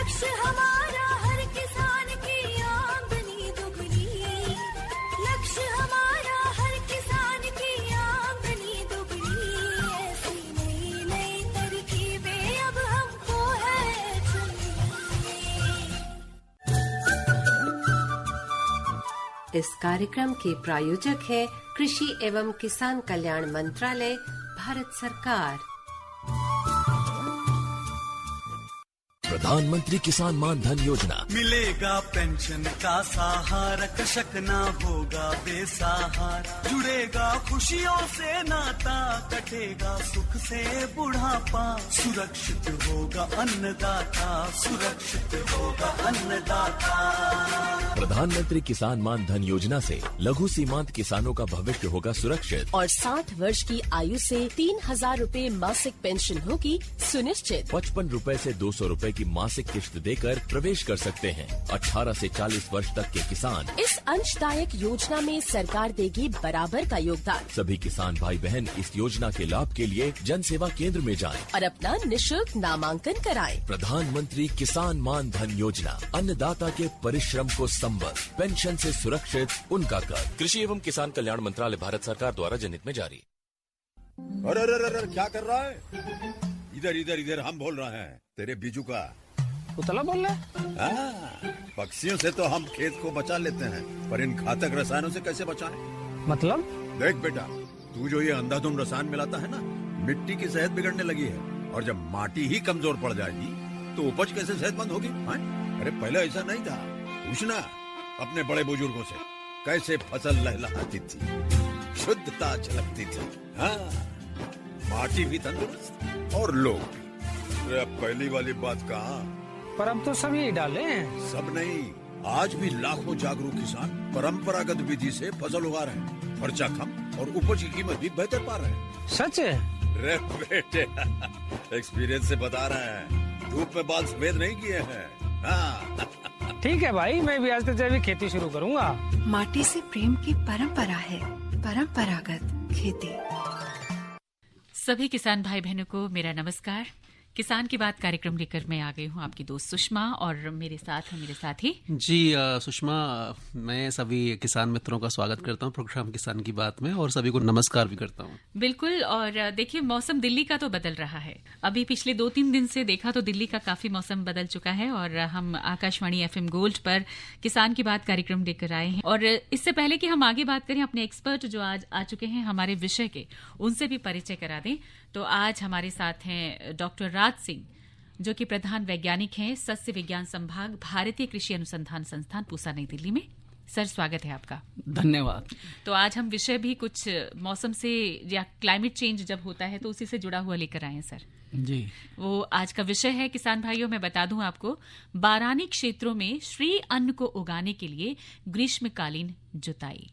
लक्ष्य हमारा हर किसान की आमदनी दुगनी, लक्ष्य हमारा हर किसान की आमदनी दुगनी। ऐसी नई नई तरकीबें अब हमको है चुननी। इस कार्यक्रम के प्रायोजक है कृषि एवं किसान कल्याण मंत्रालय, भारत सरकार। प्रधानमंत्री किसान मान धन योजना। मिलेगा पेंशन का सहारा, कृषक ना होगा बेसहारा, जुड़ेगा खुशियों से नाता, कटेगा सुख से बुढ़ापा, सुरक्षित होगा अन्नदाता, सुरक्षित होगा अन्नदाता। प्रधानमंत्री किसान मान धन योजना से लघु सीमांत किसानों का भविष्य होगा सुरक्षित और 60 वर्ष की आयु से 3,000 रूपए मासिक पेंशन होगी सुनिश्चित। 55 रूपए से 200 रूपए की मासिक किश्त देकर प्रवेश कर सकते हैं। 18 से 40 वर्ष तक के किसान इस अंशदायक योजना में सरकार देगी बराबर का योगदान। सभी किसान भाई बहन इस योजना के लाभ के लिए जन सेवा केंद्र में जाएं और अपना निःशुल्क नामांकन कराएं। प्रधानमंत्री किसान मान धन योजना, अन्नदाता के परिश्रम को संबल, पेंशन से सुरक्षित उनका कर। कृषि एवं किसान कल्याण मंत्रालय, भारत सरकार द्वारा जनहित में जारी। अरे अरे अरे क्या कर रहा है? इधर इधर इधर हम बोल रहे हैं तेरे बीजू का। उतला बोल रहा है? पक्षियों से तो हम खेत को बचा लेते हैं, पर इन घातक रसायनों से कैसे बचाएं? मतलब? देख बेटा, तू जो ये अंधाधुंध रसायन मिलाता है ना, मिट्टी की सेहत बिगड़ने लगी है। और जब माटी ही कमजोर पड़ जाएगी तो उपज कैसे सेहतमंद होगी? अरे पहले ऐसा नहीं था। पूछना अपने बड़े बुजुर्गों से, कैसे फसल लहलहाती थी, शुद्धता झलकती थी। हाँ, माटी भी तंदुरुस्त और लोग भी। अब पहली वाली बात कहाँ? पर अब तो सब यही डाले हैं। सब नहीं, आज भी लाखों जागरूक किसान परंपरागत विधि से फसल उगा रहे हैं। खर्चा कम और उपज की कीमत भी बेहतर पा रहे हैं। सच है? रे बेटे, एक्सपीरियंस से बता रहे हैं, धूप में बाल सफेद नहीं किए हैं। हाँ। ठीक है भाई, मैं भी आज से जैविक खेती शुरू करूंगा। माटी से प्रेम की परंपरा है, परंपरागत खेती। सभी किसान भाई बहनों को मेरा नमस्कार। किसान की बात कार्यक्रम लेकर मैं आ गई हूँ, आपकी दोस्त सुषमा, और मेरे साथ है मेरे साथी जी सुषमा। मैं सभी किसान मित्रों का स्वागत करता हूँ प्रोग्राम किसान की बात में, और सभी को नमस्कार भी करता हूँ। बिल्कुल। और देखिए, मौसम दिल्ली का तो बदल रहा है। अभी पिछले 2-3 दिन से देखा तो दिल्ली का काफी मौसम बदल चुका है, और हम आकाशवाणी FM गोल्ड पर किसान की बात कार्यक्रम लेकर आए हैं। और इससे पहले कि हम आगे बात करें, अपने एक्सपर्ट जो आज आ चुके हैं हमारे विषय के, उनसे भी परिचय करा दें। तो आज हमारे साथ हैं डॉक्टर राज सिंह, जो कि प्रधान वैज्ञानिक हैं सस्य विज्ञान संभाग, भारतीय कृषि अनुसंधान संस्थान, पूसा, नई दिल्ली में। सर, स्वागत है आपका। धन्यवाद। तो आज हम विषय भी कुछ मौसम से या क्लाइमेट चेंज जब होता है तो उसी से जुड़ा हुआ लेकर आए हैं सर। जी, वो आज का विषय है किसान भाइयों, मैं बता दूं आपको, बारानी क्षेत्रों में श्री अन्न को उगाने के लिए ग्रीष्मकालीन जुताई।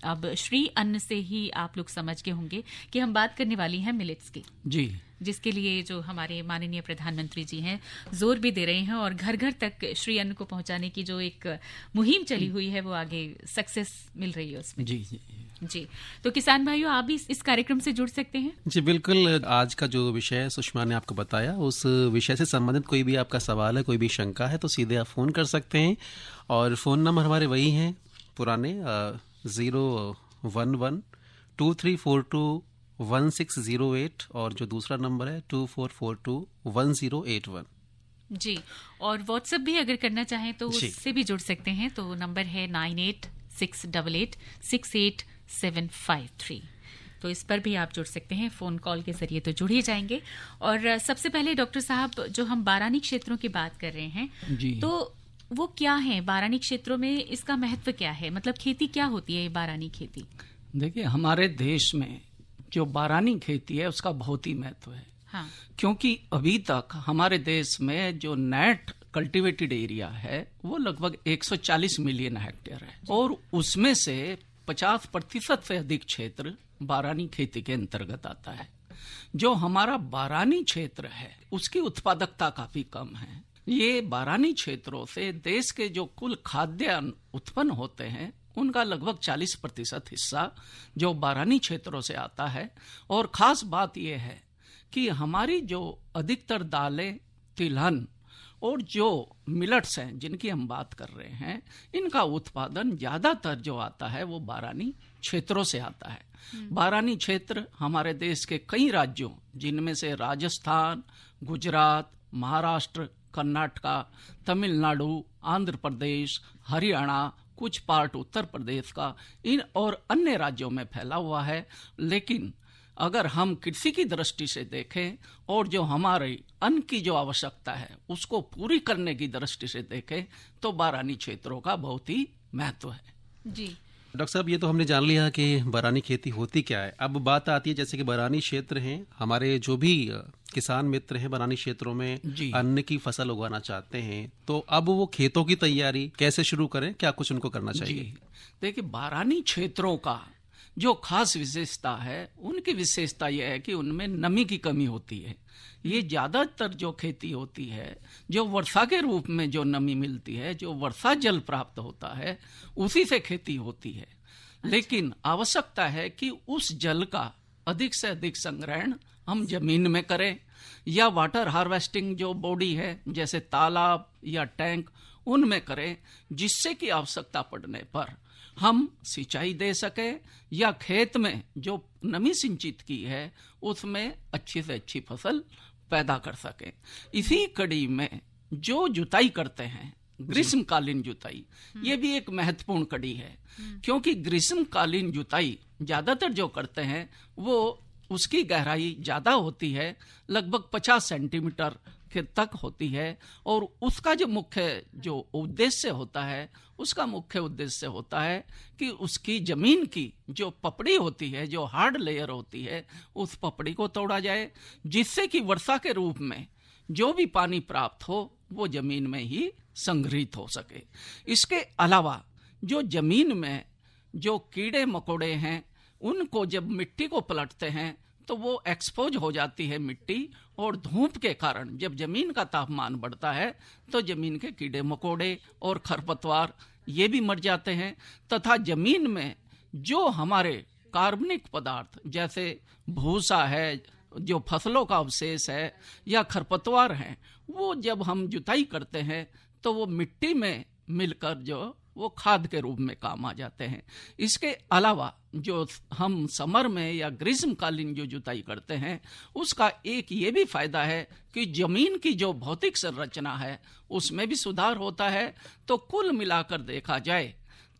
अब श्री अन्न से ही आप लोग समझ गए होंगे कि हम बात करने वाली हैं मिलेट्स की, जी, जिसके लिए जो हमारे माननीय प्रधानमंत्री जी हैं जोर भी दे रहे हैं, और घर घर तक श्री अन्न को पहुंचाने की जो एक मुहिम चली हुई है वो आगे सक्सेस मिल रही है उसमें। जी जी जी। तो किसान भाइयों, आप भी इस कार्यक्रम से जुड़ सकते हैं। जी बिल्कुल। आज का जो विषय सुषमा ने आपको बताया, उस विषय से संबंधित कोई भी आपका सवाल है, कोई भी शंका है, तो सीधे आप फोन कर सकते हैं। और फोन नंबर हमारे वही हैं पुराने, 01123421608, और जो दूसरा नंबर है 24421081। जी। और व्हाट्सएप भी अगर करना चाहें तो उससे भी जुड़ सकते हैं। तो नंबर है 9868868753। तो इस पर भी आप जुड़ सकते हैं, फोन कॉल के जरिए तो जुड़ ही जाएंगे। और सबसे पहले डॉक्टर साहब, जो हम बारानी क्षेत्रों की बात कर रहे हैं, तो वो क्या है बारानी क्षेत्रों में, इसका महत्व क्या है? मतलब खेती क्या होती है ये बारानी खेती? देखिए, हमारे देश में जो बारानी खेती है उसका बहुत ही महत्व है। हाँ। क्योंकि अभी तक हमारे देश में जो नेट कल्टीवेटेड एरिया है वो लगभग 140 मिलियन हेक्टेयर है, और उसमें से 50% से अधिक क्षेत्र बारानी खेती के अंतर्गत आता है। जो हमारा बारानी क्षेत्र है उसकी उत्पादकता काफी कम है। ये बारानी क्षेत्रों से देश के जो कुल खाद्यान्न उत्पन्न होते हैं उनका लगभग 40% हिस्सा जो बारानी क्षेत्रों से आता है। और खास बात यह है कि हमारी जो अधिकतर दालें, तिलहन और जो मिलट्स हैं जिनकी हम बात कर रहे हैं, इनका उत्पादन ज़्यादातर जो आता है वो बारानी क्षेत्रों से आता है। बारानी क्षेत्र हमारे देश के कई राज्यों, जिनमें से राजस्थान, गुजरात, महाराष्ट्र, कर्नाटका, तमिलनाडु, आंध्र प्रदेश, हरियाणा, कुछ पार्ट उत्तर प्रदेश का, इन और अन्य राज्यों में फैला हुआ है। लेकिन अगर हम कृषि की दृष्टि से देखें और जो हमारे अन्न की जो आवश्यकता है उसको पूरी करने की दृष्टि से देखें तो बारानी क्षेत्रों का बहुत ही महत्व है। जी डॉक्टर साहब, ये तो हमने जान लिया कि बारानी खेती होती क्या है। अब बात आती है जैसे कि बारानी क्षेत्र हैं, हमारे जो भी किसान मित्र हैं बारानी क्षेत्रों में अन्न की फसल उगाना चाहते हैं, तो अब वो खेतों की तैयारी कैसे शुरू करें, क्या कुछ उनको करना चाहिए? देखिए, बारानी क्षेत्रों का जो खास विशेषता है, उनकी विशेषता यह है कि उनमें नमी की कमी होती है। ये ज्यादातर जो खेती होती है, जो वर्षा के रूप में जो नमी मिलती है, जो वर्षा जल प्राप्त होता है, उसी से खेती होती है। लेकिन आवश्यकता है कि उस जल का अधिक से अधिक संग्रहण हम जमीन में करें या वाटर हार्वेस्टिंग जो बॉडी है जैसे तालाब या टैंक, उनमें करें, जिससे कि आवश्यकता पड़ने पर हम सिंचाई दे सकें या खेत में जो नमी सिंचित की है उसमें अच्छी से अच्छी फसल पैदा कर सकें। इसी कड़ी में जो जुताई करते हैं, ग्रीष्मकालीन जुताई, ये भी एक महत्वपूर्ण कड़ी है, क्योंकि ग्रीष्मकालीन जुताई ज्यादातर जो करते हैं वो उसकी गहराई ज्यादा होती है, लगभग 50 सेंटीमीटर के तक होती है, और उसका जो मुख्य जो उद्देश्य होता है, उसका मुख्य उद्देश्य होता है कि उसकी जमीन की जो पपड़ी होती है, जो हार्ड लेयर होती है, उस पपड़ी को तोड़ा जाए, जिससे कि वर्षा के रूप में जो भी पानी प्राप्त हो वो जमीन में ही संग्रहित हो सके। इसके अलावा जो जमीन में जो कीड़े मकोड़े हैं, उनको जब मिट्टी को पलटते हैं तो वो एक्सपोज हो जाती है मिट्टी, और धूप के कारण जब जमीन का तापमान बढ़ता है तो जमीन के कीड़े मकोड़े और खरपतवार ये भी मर जाते हैं, तथा जमीन में जो हमारे कार्बनिक पदार्थ जैसे भूसा है, जो फसलों का अवशेष है या खरपतवार हैं, वो जब हम जुताई करते हैं तो वो मिट्टी में मिलकर जो वो खाद के रूप में काम आ जाते हैं। इसके अलावा जो हम समर में या ग्रीष्मकालीन जो जुताई करते हैं, उसका एक ये भी फायदा है कि जमीन की जो भौतिक संरचना है उसमें भी सुधार होता है। तो कुल मिलाकर देखा जाए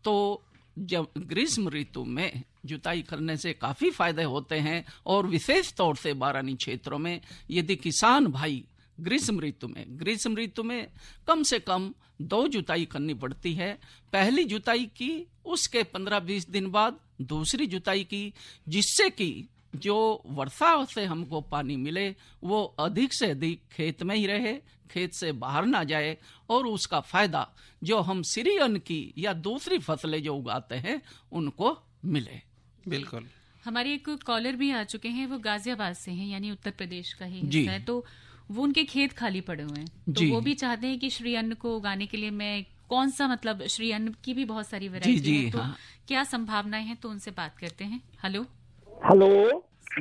तो जब ग्रीष्म ऋतु में जुताई करने से काफी फायदे होते हैं, और विशेष तौर से बारानी क्षेत्रों में यदि किसान भाई ग्रीष्म ऋतु में कम से कम 2 जुताई करनी पड़ती है। पहली जुताई की, उसके 15-20 दिन बाद दूसरी जुताई की, जिससे कि जो वर्षा से हमको पानी मिले वो अधिक से अधिक खेत में ही रहे, खेत से बाहर ना जाए, और उसका फायदा जो हम श्री अन्न की या दूसरी फसलें जो उगाते हैं उनको मिले। बिल्कुल। हमारे एक कॉलर भी आ चुके हैं, वो गाजियाबाद से हैं, यानी उत्तर प्रदेश का ही हिस्सा है, तो वो उनके खेत खाली पड़े हुए हैं, तो वो भी चाहते हैं कि श्री अन्न को उगाने के लिए मैं कौन सा, मतलब श्री अन्न की भी बहुत सारी वैरायटी है, तो क्या संभावनाएं हैं, तो उनसे बात करते हैं। हेलो,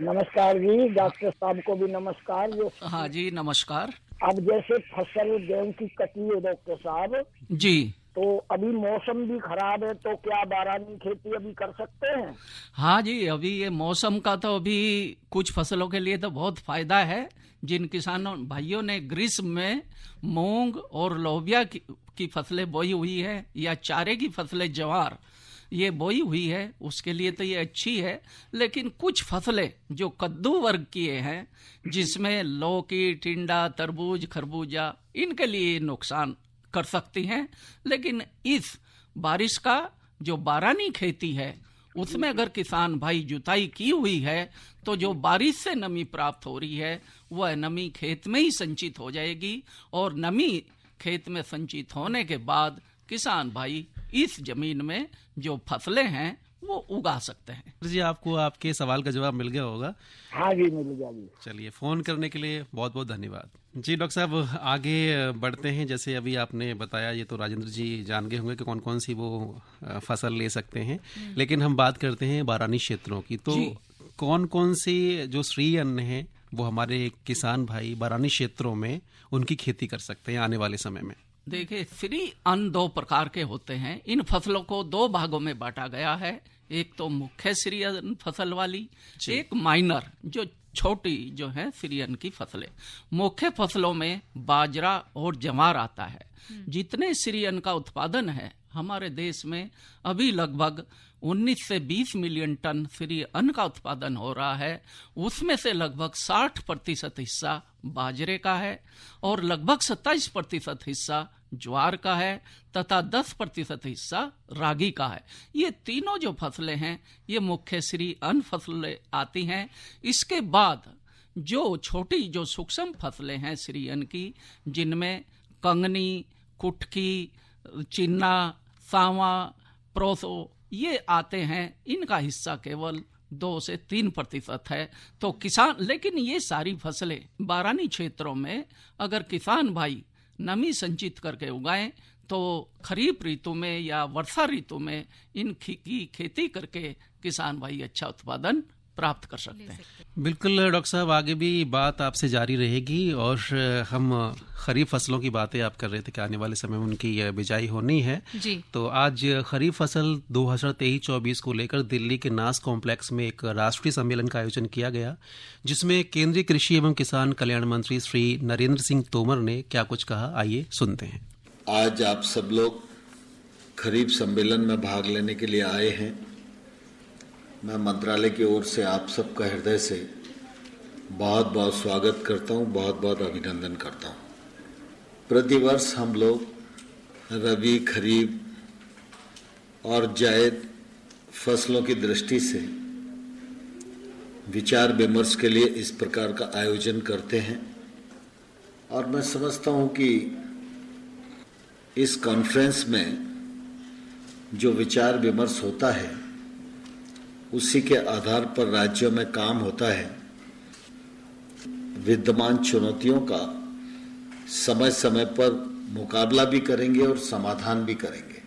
नमस्कार जी, डॉक्टर साहब को भी नमस्कार। हाँ जी, नमस्कार। अब जैसे फसल गेहूं की कटी है डॉक्टर साहब जी, तो अभी मौसम भी खराब है, तो क्या बारानी खेती अभी कर सकते हैं? हाँ जी, अभी ये मौसम का तो अभी कुछ फसलों के लिए तो बहुत फायदा है। जिन किसानों भाइयों ने ग्रीष्म में मूंग और लोबिया की फसलें बोई हुई है या चारे की फसलें ज्वार ये बोई हुई है, उसके लिए तो ये अच्छी है। लेकिन कुछ फसलें जो कद्दू वर्ग की हैं, जिसमें लौकी, टिंडा, तरबूज, खरबूजा, इनके लिए नुकसान कर सकती हैं। लेकिन इस बारिश का जो बारानी खेती है उसमें अगर किसान भाई जुताई की हुई है तो जो बारिश से नमी प्राप्त हो रही है वह नमी खेत में ही संचित हो जाएगी, और नमी खेत में संचित होने के बाद किसान भाई इस जमीन में जो फसलें हैं वो उगा सकते हैं। जी, आपको आपके सवाल का जवाब मिल गया होगा। हाँ जी, मिल गया जी। चलिए, फोन करने के लिए बहुत बहुत धन्यवाद। जी डॉक्टर साहब, आगे बढ़ते हैं। जैसे अभी आपने बताया, ये तो राजेंद्र जी जान गए होंगे कि कौन कौन सी वो फसल ले सकते हैं, लेकिन हम बात करते हैं बारानी क्षेत्रों की। तो कौन कौन सी जो श्री अन्न है वो हमारे किसान भाई बारानी क्षेत्रों में उनकी खेती कर सकते हैं आने वाले समय में? देखिए, फ्री अन्न 2 प्रकार के होते हैं। इन फसलों को 2 भागों में बांटा गया है। एक तो मुख्य श्री अन्न फसल वाली, एक माइनर जो छोटी जो है श्री अन्न की फसलें। मुख्य फसलों में बाजरा और ज्वार आता है। जितने श्री अन्न का उत्पादन है हमारे देश में अभी लगभग 19 से 20 मिलियन टन श्री अन्न का उत्पादन हो रहा है। उसमें से लगभग 60% हिस्सा बाजरे का है और लगभग 27% हिस्सा ज्वार का है तथा 10% हिस्सा रागी का है। ये तीनों जो फसलें हैं ये मुख्य श्री अन्न फसलें आती हैं। इसके बाद जो छोटी जो सूक्ष्म फसलें हैं श्री अन्न की, जिनमें कंगनी, कुटकी, चिन्ना, सावा, प्रोसो ये आते हैं, इनका हिस्सा केवल 2 से 3% है। तो किसान, लेकिन ये सारी फसलें बारानी क्षेत्रों में अगर किसान भाई नमी संचित करके उगाएं तो खरीफ ऋतु में या वर्षा ऋतु में इनकी खेती करके किसान भाई अच्छा उत्पादन प्राप्त कर सकते हैं। बिल्कुल डॉक्टर साहब, आगे भी बात आपसे जारी रहेगी और हम खरीफ फसलों की बातें आप कर रहे थे कि आने वाले समय में उनकी बिजाई होनी है जी। तो आज खरीफ फसल 2023-24 को लेकर दिल्ली के नास कॉम्प्लेक्स में एक राष्ट्रीय सम्मेलन का आयोजन किया गया, जिसमें केंद्रीय कृषि एवं किसान कल्याण मंत्री श्री नरेंद्र सिंह तोमर ने क्या कुछ कहा, आइए सुनते हैं। आज आप सब लोग खरीफ सम्मेलन में भाग लेने के लिए आए हैं। मैं मंत्रालय की ओर से आप सबका हृदय से बहुत बहुत स्वागत करता हूँ, बहुत बहुत अभिनंदन करता हूँ। प्रतिवर्ष हम लोग रबी, खरीफ और जायद फसलों की दृष्टि से विचार विमर्श के लिए इस प्रकार का आयोजन करते हैं और मैं समझता हूँ कि इस कॉन्फ्रेंस में जो विचार विमर्श होता है उसी के आधार पर राज्यों में काम होता है। विद्यमान चुनौतियों का समय समय पर मुकाबला भी करेंगे और समाधान भी करेंगे।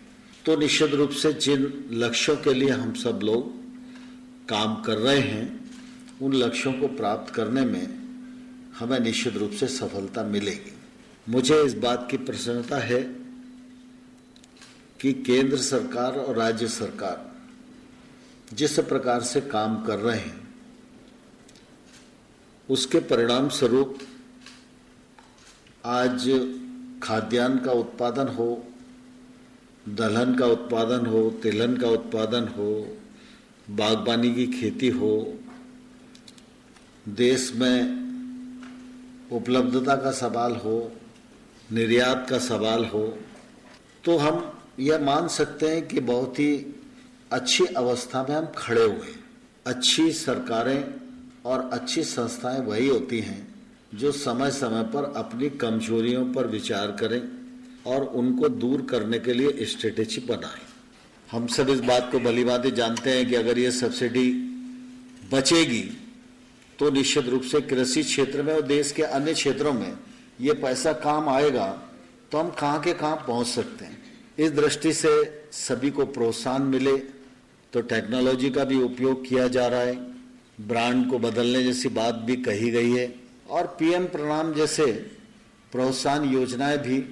तो निश्चित रूप से जिन लक्ष्यों के लिए हम सब लोग काम कर रहे हैं उन लक्ष्यों को प्राप्त करने में हमें निश्चित रूप से सफलता मिलेगी। मुझे इस बात की प्रसन्नता है कि केंद्र सरकार और राज्य सरकार जिस प्रकार से काम कर रहे हैं उसके परिणाम स्वरूप आज खाद्यान्न का उत्पादन हो, दलहन का उत्पादन हो, तिलहन का उत्पादन हो, बागबानी की खेती हो, देश में उपलब्धता का सवाल हो, निर्यात का सवाल हो, तो हम यह मान सकते हैं कि बहुत ही अच्छी अवस्था में हम खड़े हुए। अच्छी सरकारें और अच्छी संस्थाएं वही होती हैं जो समय समय पर अपनी कमजोरियों पर विचार करें और उनको दूर करने के लिए स्ट्रेटेजी बनाएं। हम सब इस बात को भलीभांति जानते हैं कि अगर ये सब्सिडी बचेगी तो निश्चित रूप से कृषि क्षेत्र में और देश के अन्य क्षेत्रों में ये पैसा काम आएगा तो हम कहाँ के कहाँ पहुँच सकते हैं। इस दृष्टि से सभी को प्रोत्साहन मिले तो टेक्नोलॉजी का भी उपयोग किया जा रहा है, ब्रांड को बदलने जैसी बात भी कही गई है और पीएम प्रणाम जैसे प्रोत्साहन योजनाएं भी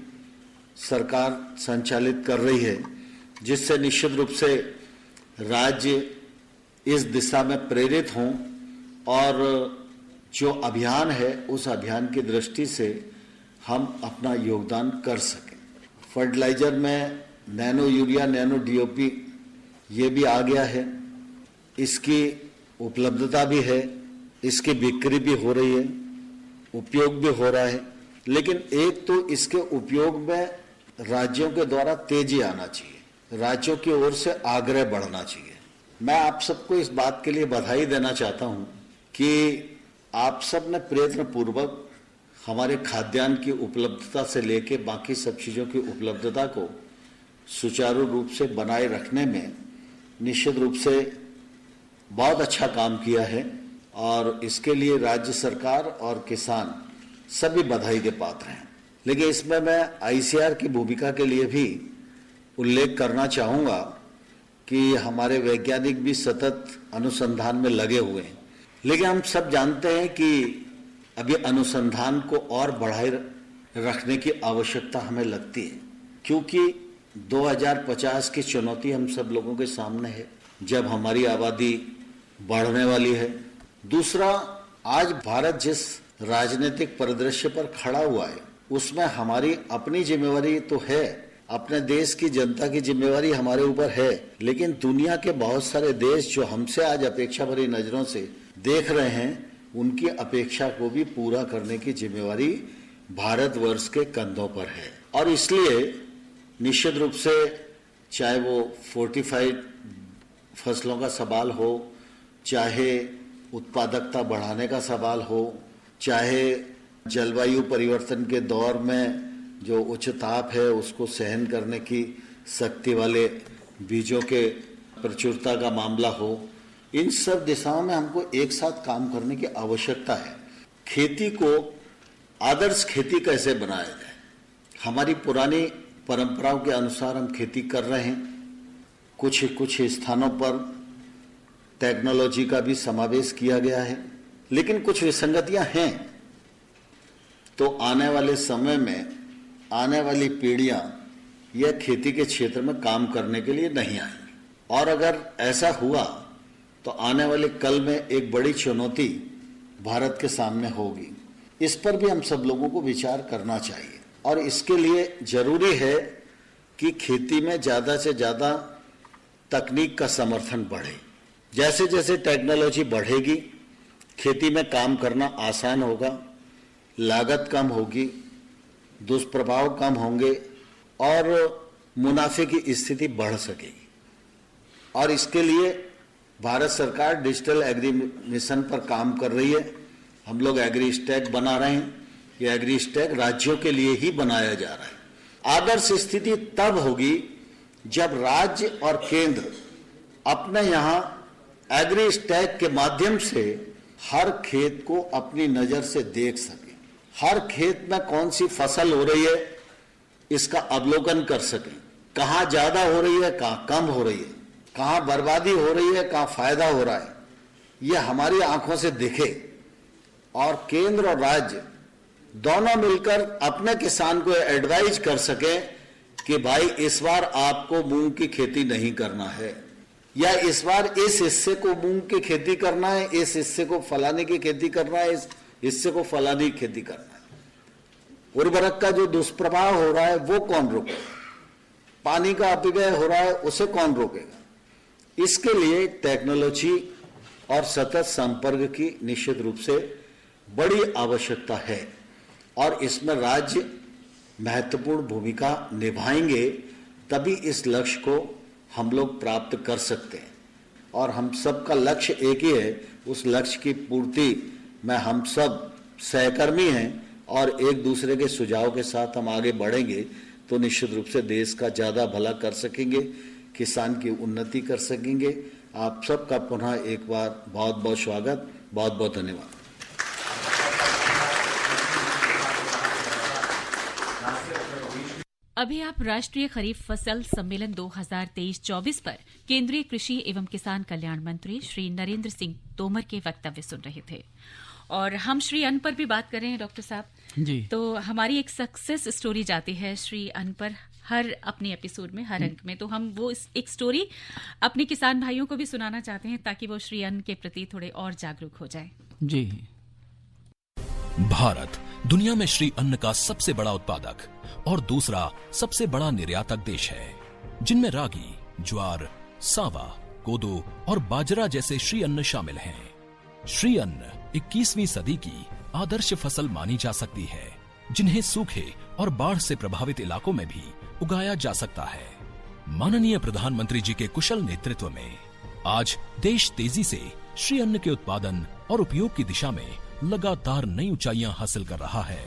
सरकार संचालित कर रही है, जिससे निश्चित रूप से राज्य इस दिशा में प्रेरित हों और जो अभियान है उस अभियान की दृष्टि से हम अपना योगदान कर सकें। फर्टिलाइजर में नैनो यूरिया, नैनो डीओपी ये भी आ गया है, इसकी उपलब्धता भी है, इसकी बिक्री भी हो रही है, उपयोग भी हो रहा है, लेकिन एक तो इसके उपयोग में राज्यों के द्वारा तेजी आना चाहिए, राज्यों की ओर से आग्रह बढ़ना चाहिए। मैं आप सबको इस बात के लिए बधाई देना चाहता हूं कि आप सब ने प्रयत्न पूर्वक हमारे खाद्यान्न की उपलब्धता से लेकर बाकी सब चीजों की उपलब्धता को सुचारू रूप से बनाए रखने में निश्चित रूप से बहुत अच्छा काम किया है और इसके लिए राज्य सरकार और किसान सभी बधाई के पात्र हैं। लेकिन इसमें मैं आईसीआर की भूमिका के लिए भी उल्लेख करना चाहूँगा कि हमारे वैज्ञानिक भी सतत अनुसंधान में लगे हुए हैं, लेकिन हम सब जानते हैं कि अभी अनुसंधान को और बढ़ाए रखने की आवश्यकता हमें लगती है, क्योंकि 2050 की चुनौती हम सब लोगों के सामने है, जब हमारी आबादी बढ़ने वाली है। दूसरा, आज भारत जिस राजनीतिक परिदृश्य पर खड़ा हुआ है, उसमें हमारी अपनी जिम्मेवारी तो है, अपने देश की जनता की जिम्मेवारी हमारे ऊपर है, लेकिन दुनिया के बहुत सारे देश जो हमसे आज अपेक्षा भरी नजरों से देख रहे हैं, उनकी अपेक्षा को भी पूरा करने की जिम्मेवारी भारतवर्ष के कंधों पर है। और इसलिए निश्चित रूप से चाहे वो फोर्टिफाइड फसलों का सवाल हो, चाहे उत्पादकता बढ़ाने का सवाल हो, चाहे जलवायु परिवर्तन के दौर में जो उच्च ताप है उसको सहन करने की शक्ति वाले बीजों के प्रचुरता का मामला हो, इन सब दिशाओं में हमको एक साथ काम करने की आवश्यकता है। खेती को आदर्श खेती कैसे बनाया जाए? हमारी पुरानी परंपराओं के अनुसार हम खेती कर रहे हैं, कुछ स्थानों पर टेक्नोलॉजी का भी समावेश किया गया है, लेकिन कुछ विसंगतियां हैं। तो आने वाले समय में आने वाली पीढ़ियां यह खेती के क्षेत्र में काम करने के लिए नहीं आएंगी, और अगर ऐसा हुआ तो आने वाले कल में एक बड़ी चुनौती भारत के सामने होगी। इस पर भी हम सब लोगों को विचार करना चाहिए, और इसके लिए जरूरी है कि खेती में ज्यादा से ज्यादा तकनीक का समर्थन बढ़े। जैसे जैसे टेक्नोलॉजी बढ़ेगी, खेती में काम करना आसान होगा, लागत कम होगी, दुष्प्रभाव कम होंगे और मुनाफे की स्थिति बढ़ सकेगी। और इसके लिए भारत सरकार डिजिटल एग्री मिशन पर काम कर रही है। हम लोग एग्री स्टैक बना रहे हैं। ये एग्री स्टैक राज्यों के लिए ही बनाया जा रहा है। आदर्श स्थिति तब होगी जब राज्य और केंद्र अपने यहाँ एग्री स्टैक के माध्यम से हर खेत को अपनी नजर से देख सके, हर खेत में कौन सी फसल हो रही है इसका अवलोकन कर सके, कहाँ ज्यादा हो रही है, कहाँ कम हो रही है, कहाँ बर्बादी हो रही है, कहाँ फायदा हो रहा है, यह हमारी आंखों से दिखे। और केंद्र और राज्य दोनों मिलकर अपने किसान को एडवाइज कर सके कि भाई इस बार आपको मूंग की खेती नहीं करना है, या इस बार इस हिस्से को मूंग की खेती करना है, इस हिस्से को फलाने की खेती करना है, इस हिस्से को फलाने की खेती करना है। उर्वरक का जो दुष्प्रभाव हो रहा है वो कौन रोकेगा, पानी का अपव्यय हो रहा है उसे कौन रोकेगा। इसके लिए टेक्नोलॉजी और सतत संपर्क की निश्चित रूप से बड़ी आवश्यकता है, और इसमें राज्य महत्वपूर्ण भूमिका निभाएंगे, तभी इस लक्ष्य को हम लोग प्राप्त कर सकते हैं। और हम सबका लक्ष्य एक ही है, उस लक्ष्य की पूर्ति में हम सब सहकर्मी हैं, और एक दूसरे के सुझाव के साथ हम आगे बढ़ेंगे तो निश्चित रूप से देश का ज्यादा भला कर सकेंगे, किसान की उन्नति कर सकेंगे। आप सबका पुनः एक बार बहुत बहुत स्वागत, बहुत बहुत धन्यवाद। अभी आप राष्ट्रीय खरीफ फसल सम्मेलन 2023-24 पर केंद्रीय कृषि एवं किसान कल्याण मंत्री श्री नरेंद्र सिंह तोमर के वक्तव्य सुन रहे थे, और हम श्री अन्न पर भी बात कर रहे हैं डॉक्टर साहब जी। तो हमारी एक सक्सेस स्टोरी जाती है श्री अन्न पर हर अपने एपिसोड में, हर अंक में, तो हम वो एक स्टोरी अपने किसान भाइयों को भी सुनाना चाहते हैं ताकि वो श्री अन्न के प्रति थोड़े और जागरूक हो जाए जी। भारत दुनिया में श्री अन्न का सबसे बड़ा उत्पादक और दूसरा सबसे बड़ा निर्यातक देश है, जिनमें रागी, ज्वार, सांवा, कोदो और बाजरा जैसे श्री अन्न शामिल हैं। श्री अन्न 21वीं सदी की आदर्श फसल मानी जा सकती है, जिन्हें सूखे और बाढ़ से प्रभावित इलाकों में भी उगाया जा सकता है। माननीय प्रधानमंत्री जी के कुशल नेतृत्व में आज देश तेजी से श्री अन्न के उत्पादन और उपयोग की दिशा में लगातार नई ऊंचाइयां हासिल कर रहा है।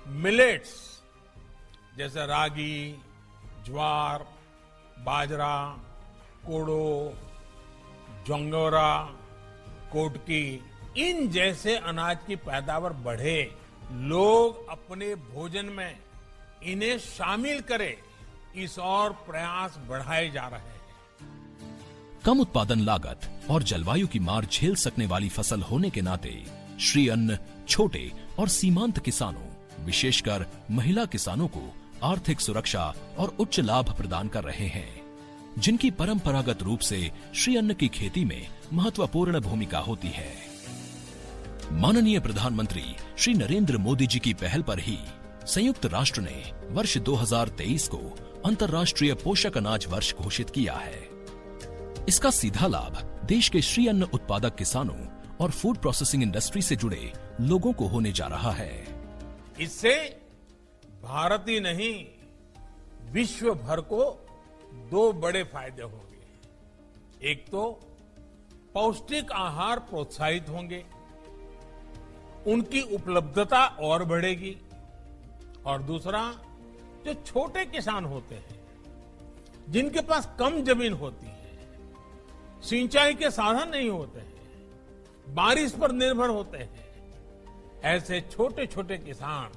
मिलेट्स जैसे रागी, ज्वार, बाजरा, कोडो, जोंगोरा, कोटकी, इन जैसे अनाज की पैदावार बढ़े, लोग अपने भोजन में इन्हें शामिल करें, इस और प्रयास बढ़ाए जा रहे हैं। कम उत्पादन लागत और जलवायु की मार झेल सकने वाली फसल होने के नाते श्री अन्न छोटे और सीमांत किसानों, विशेषकर महिला किसानों को आर्थिक सुरक्षा और उच्च लाभ प्रदान कर रहे हैं, जिनकी परंपरागत रूप से श्री अन्न की खेती में महत्वपूर्ण भूमिका होती है। माननीय प्रधानमंत्री श्री नरेंद्र मोदी जी की पहल पर ही संयुक्त राष्ट्र ने वर्ष 2023 को अंतर्राष्ट्रीय पोषक अनाज वर्ष घोषित किया है। इसका सीधा लाभ देश के श्री अन्न उत्पादक किसानों और फूड प्रोसेसिंग इंडस्ट्री से जुड़े लोगों को होने जा रहा है। इससे भारत ही नहीं, विश्व भर को 2 बड़े फायदे होंगे। एक तो पौष्टिक आहार प्रोत्साहित होंगे, उनकी उपलब्धता और बढ़ेगी, और दूसरा जो छोटे किसान होते हैं, जिनके पास कम जमीन होती है, सिंचाई के साधन नहीं होते हैं, बारिश पर निर्भर होते हैं, ऐसे छोटे छोटे किसान,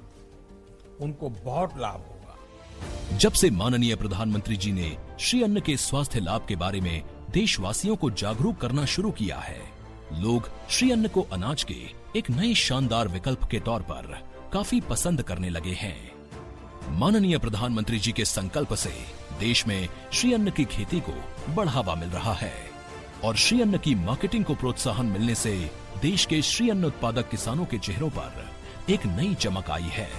उनको बहुत लाभ होगा। जब से माननीय प्रधानमंत्री जी ने श्री अन्न के स्वास्थ्य लाभ के बारे में देशवासियों को जागरूक करना शुरू किया है, लोग श्री अन्न को अनाज के एक नए शानदार विकल्प के तौर पर काफी पसंद करने लगे हैं। माननीय प्रधानमंत्री जी के संकल्प से देश में श्री अन्न की खेती को बढ़ावा मिल रहा है और श्री अन्न की मार्केटिंग को प्रोत्साहन मिलने से देश के श्री अन्न उत्पादक किसानों के चेहरों पर एक नई चमक आई है।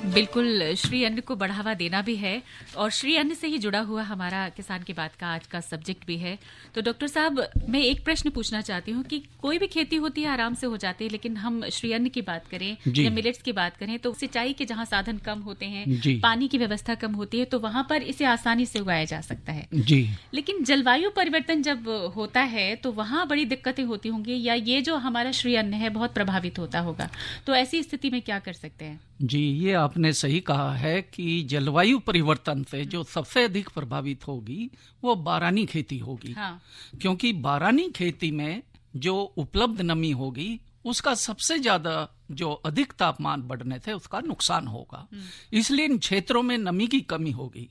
बिल्कुल, श्री अन्न को बढ़ावा देना भी है और श्री अन्न से ही जुड़ा हुआ हमारा किसान की बात का आज का सब्जेक्ट भी है। तो डॉक्टर साहब, मैं एक प्रश्न पूछना चाहती हूँ कि कोई भी खेती होती है आराम से हो जाती है, लेकिन हम श्री अन्न की बात करें या मिलेट्स की बात करें तो सिंचाई के जहाँ साधन कम होते हैं, पानी की व्यवस्था कम होती है, तो वहां पर इसे आसानी से उगाया जा सकता है जी। लेकिन जलवायु परिवर्तन जब होता है तो वहां बड़ी दिक्कतें होती होंगी, या ये जो हमारा श्री अन्न है बहुत प्रभावित होता होगा, तो ऐसी स्थिति में क्या कर सकते हैं? जी, ये आपने सही कहा है कि जलवायु परिवर्तन से जो सबसे अधिक प्रभावित होगी वो बारानी खेती होगी। हाँ। क्योंकि बारानी खेती में जो उपलब्ध नमी होगी उसका सबसे ज्यादा जो अधिक तापमान बढ़ने से उसका नुकसान होगा, इसलिए इन क्षेत्रों में नमी की कमी होगी।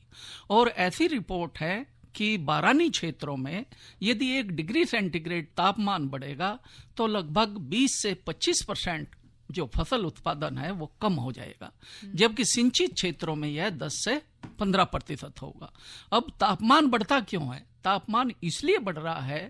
और ऐसी रिपोर्ट है कि बारानी क्षेत्रों में यदि 1 डिग्री सेंटीग्रेड तापमान बढ़ेगा तो लगभग 20 से 25% जो फसल उत्पादन है वो कम हो जाएगा, जबकि सिंचित क्षेत्रों में यह 10 से 15% होगा। अब तापमान बढ़ता क्यों है? तापमान इसलिए बढ़ रहा है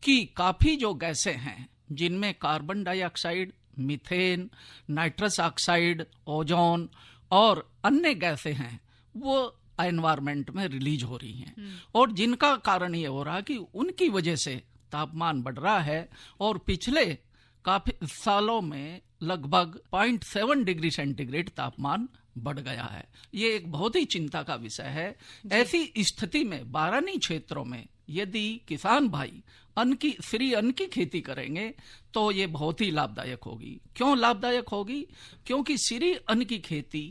कि काफी जो गैसें हैं जिनमें carbon dioxide, methane, nitrous oxide, ozone और अन्य गैसें हैं वो एनवायरमेंट में रिलीज हो रही हैं, और जिनका कारण ये हो रहा कि उनकी वजह से तापमान बढ़ रहा है। और पिछले काफी सालों में लगभग 0.7 डिग्री सेंटीग्रेड तापमान बढ़ गया है। ये एक बहुत ही चिंता का विषय है। ऐसी स्थिति में बारानी क्षेत्रों में यदि किसान भाई श्री अन्न की खेती करेंगे तो ये बहुत ही लाभदायक होगी। क्यों लाभदायक होगी? क्योंकि श्री अन्न की खेती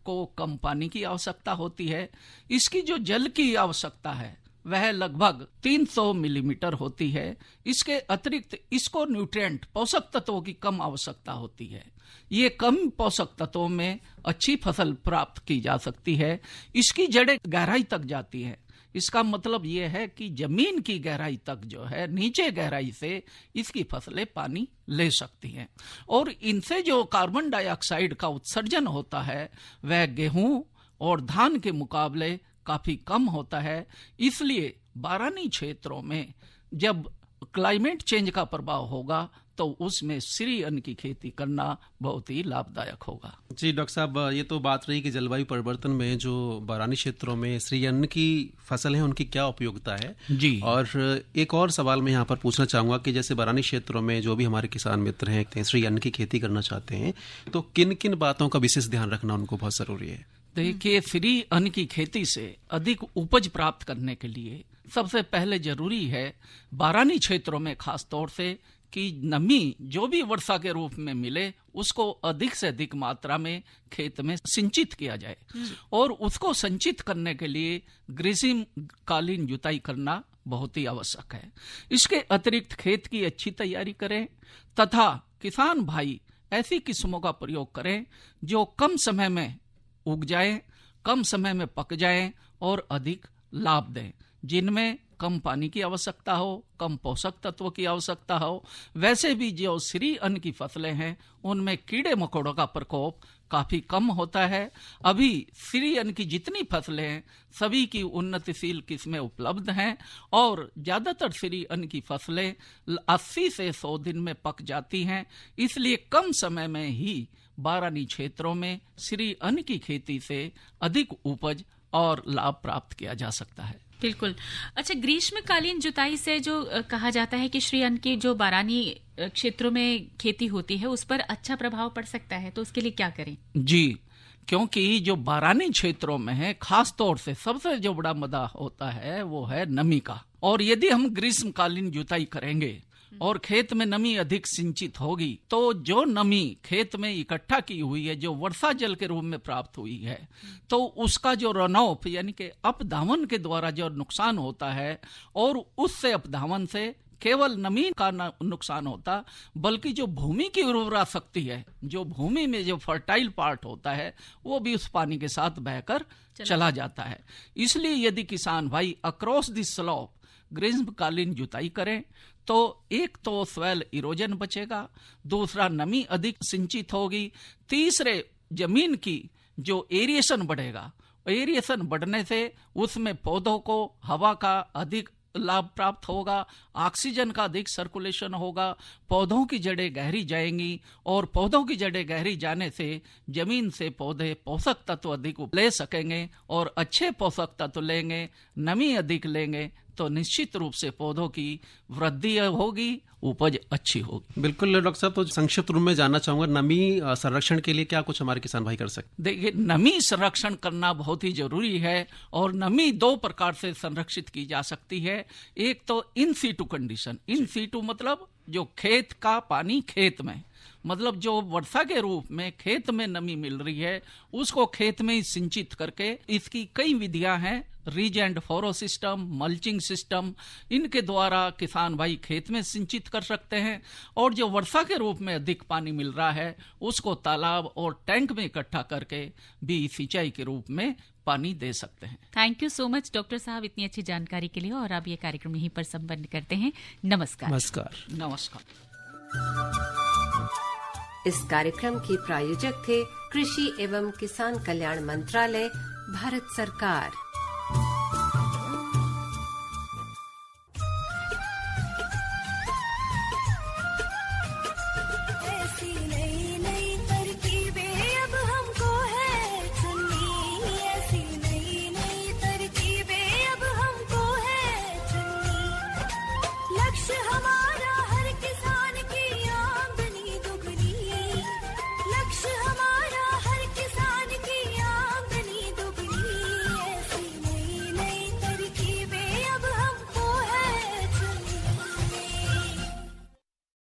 को कम पानी की आवश्यकता होती है। इसकी जो जल की आवश्यकता है वह लगभग 300 मिलीमीटर होती है। इसके अतिरिक्त इसको न्यूट्रिएंट पोषक तत्वों की कम आवश्यकता होती है। ये कम पोषक तत्वों में अच्छी फसल प्राप्त की जा सकती है। इसकी जड़ें गहराई तक जाती है। इसका मतलब ये है कि जमीन की गहराई तक जो है, नीचे गहराई से इसकी फसलें पानी ले सकती हैं, और इनसे जो कार्बन डाइऑक्साइड का उत्सर्जन होता है वह गेहूं और धान के मुकाबले काफी कम होता है। इसलिए बारानी क्षेत्रों में जब क्लाइमेट चेंज का प्रभाव होगा तो उसमें श्री अन्न की खेती करना बहुत ही लाभदायक होगा। जी डॉक्टर साहब, ये तो बात रही कि जलवायु परिवर्तन में जो बारानी क्षेत्रों में श्री अन्न की फसल है उनकी क्या उपयोगिता है जी। और एक और सवाल मैं यहाँ पर पूछना चाहूँगा कि जैसे बारानी क्षेत्रों में जो भी हमारे किसान मित्र हैं श्री अन्न की खेती करना चाहते हैं तो किन किन बातों का विशेष ध्यान रखना उनको बहुत जरूरी है? देखिए, श्री अन्न की खेती से अधिक उपज प्राप्त करने के लिए सबसे पहले जरूरी है बारानी क्षेत्रों में खास तौर से कि नमी जो भी वर्षा के रूप में मिले उसको अधिक से अधिक मात्रा में खेत में सिंचित किया जाए, और उसको संचित करने के लिए ग्रीष्मकालीन जुताई करना बहुत ही आवश्यक है। इसके अतिरिक्त खेत की अच्छी तैयारी करें तथा किसान भाई ऐसी किस्मों का प्रयोग करें जो कम समय में उग जाएं, कम समय में पक जाएं और अधिक लाभ दें, जिनमें कम पानी की आवश्यकता हो, कम पोषक तत्व की आवश्यकता हो, वैसे भी जो श्री अन्न की फसलें हैं उनमें कीड़े मकोड़ों का प्रकोप काफी कम होता है। अभी श्री अन्न की जितनी फसलें हैं सभी की उन्नतिशील किस्में उपलब्ध हैं और ज्यादातर श्री अन्न की फसलें 80 से 100 दिन में पक जाती हैं। इसलिए कम समय में ही बारानी क्षेत्रों में श्री अन्न की खेती से अधिक उपज और लाभ प्राप्त किया जा सकता है। बिल्कुल। अच्छा, ग्रीष्मकालीन जुताई से जो कहा जाता है कि श्री अन्न की जो बारानी क्षेत्रों में खेती होती है उस पर अच्छा प्रभाव पड़ सकता है, तो उसके लिए क्या करें? जी, क्योंकि जो बारानी क्षेत्रों में है खास तौर से सबसे जो बड़ा मुद्दा होता है वो है नमी का। और यदि हम ग्रीष्मकालीन जुताई करेंगे और खेत में नमी अधिक सिंचित होगी तो जो नमी खेत में इकट्ठा की हुई है, जो वर्षा जल के रूप में प्राप्त हुई है, तो उसका जो रन ऑफ यानी कि अपधावन के द्वारा जो नुकसान होता है, और उससे अपधावन से केवल नमी का नुकसान होता बल्कि जो भूमि की उर्वरा शक्ति है, जो भूमि में जो फर्टाइल पार्ट होता है वो भी उस पानी के साथ बहकर चला जाता है। इसलिए यदि किसान भाई अक्रॉस द स्लोप ग्रीष्मकालीन जुताई करें तो एक तो सॉइल इरोजन बचेगा, दूसरा नमी अधिक सिंचित होगी, तीसरे जमीन की जो एरिएशन बढ़ेगा, एरिएशन बढ़ने से उसमें पौधों को हवा का अधिक लाभ प्राप्त होगा, ऑक्सीजन का अधिक सर्कुलेशन होगा, पौधों की जड़ें गहरी जाएंगी और पौधों की जड़ें गहरी जाने से जमीन से पौधे पोषक तत्व अधिक ले सकेंगे और अच्छे पोषक तत्व लेंगे, नमी अधिक लेंगे तो निश्चित रूप से पौधों की वृद्धि होगी, उपज अच्छी होगी। बिल्कुल डॉक्टर साहब, तो संक्षिप्त रूप में जानना चाहूंगा नमी संरक्षण के लिए क्या कुछ हमारे किसान भाई कर सकते? देखिए, नमी संरक्षण करना बहुत ही जरूरी है और नमी 2 प्रकार से संरक्षित की जा सकती है। एक तो in situ condition, in situ मतलब जो खेत का पानी खेत में, मतलब जो वर्षा के रूप में खेत में नमी मिल रही है उसको खेत में ही सिंचित करके, इसकी कई विधियां हैं, ridge and furrow system, mulching system, इनके द्वारा किसान भाई खेत में सिंचित कर सकते हैं। और जो वर्षा के रूप में अधिक पानी मिल रहा है उसको तालाब और टैंक में इकट्ठा करके भी सिंचाई के रूप में पानी दे सकते हैं। Thank you so much doctor साहब इतनी अच्छी जानकारी के लिए, और अब ये कार्यक्रम यहीं पर संपन्न करते हैं। नमस्कार। नमस्कार। नमस्कार। इस कार्यक्रम के प्रायोजक थे कृषि एवं किसान कल्याण मंत्रालय, भारत सरकार।